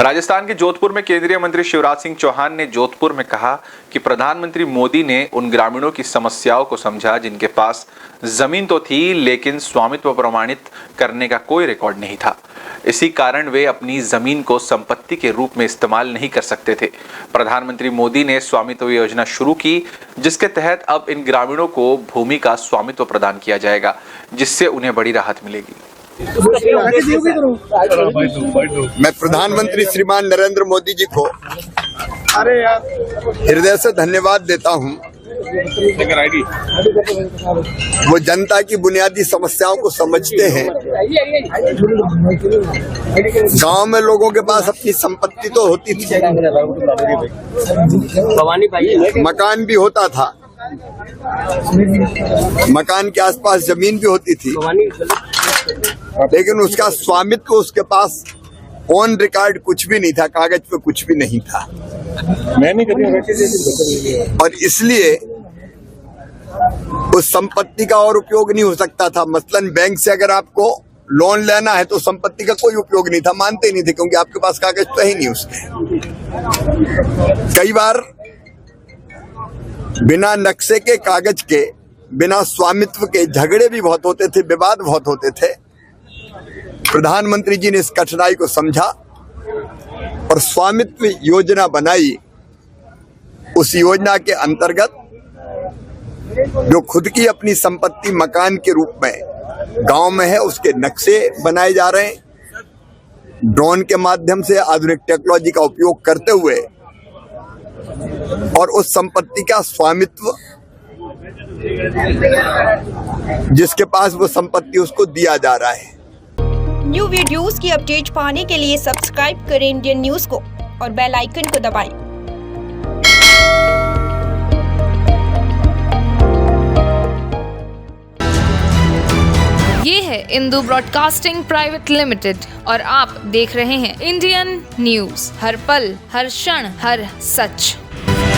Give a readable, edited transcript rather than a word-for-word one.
राजस्थान के जोधपुर में केंद्रीय मंत्री शिवराज सिंह चौहान ने जोधपुर में कहा कि प्रधानमंत्री मोदी ने उन ग्रामीणों की समस्याओं को समझा जिनके पास जमीन तो थी लेकिन स्वामित्व प्रमाणित करने का कोई रिकॉर्ड नहीं था। इसी कारण वे अपनी जमीन को संपत्ति के रूप में इस्तेमाल नहीं कर सकते थे। प्रधानमंत्री मोदी ने स्वामित्व योजना शुरू की, जिसके तहत अब इन ग्रामीणों को भूमि का स्वामित्व प्रदान किया जाएगा, जिससे उन्हें बड़ी राहत मिलेगी। मैं प्रधानमंत्री श्रीमान नरेंद्र मोदी जी को हृदय से धन्यवाद देता हूं। वो जनता की बुनियादी समस्याओं को समझते हैं। गांव में लोगों के पास अपनी संपत्ति तो होती थी, मकान भी होता था, मकान के आसपास जमीन भी होती थी, लेकिन उसका स्वामित्व उसके पास ऑन रिकॉर्ड कुछ भी नहीं था, कागज पे कुछ भी नहीं था। और इसलिए उस संपत्ति का और उपयोग नहीं हो सकता था। मसलन बैंक से अगर आपको लोन लेना है तो संपत्ति का कोई उपयोग नहीं था, मानते ही नहीं थे, क्योंकि आपके पास कागज तो ही नहीं उसके। कई बार बिना नक्शे के, कागज के, बिना स्वामित्व के झगड़े भी बहुत होते थे, विवाद बहुत होते थे। प्रधानमंत्री जी ने इस कठिनाई को समझा और स्वामित्व योजना बनाई। उस योजना के अंतर्गत जो खुद की अपनी संपत्ति मकान के रूप में गांव में है, उसके नक्शे बनाए जा रहे हैं। ड्रोन के माध्यम से आधुनिक टेक्नोलॉजी का उपयोग करते हुए और उस संपत्ति का स्वामित्व जिसके पास वो संपत्ति उसको दिया जा रहा है। न्यू वीडियोस की अपडेट पाने के लिए सब्सक्राइब करें इंडियन न्यूज को और बेल आइकन को दबाएं। ये है इंदू ब्रॉडकास्टिंग प्राइवेट लिमिटेड और आप देख रहे हैं इंडियन न्यूज, हर पल, हर क्षण, हर सच।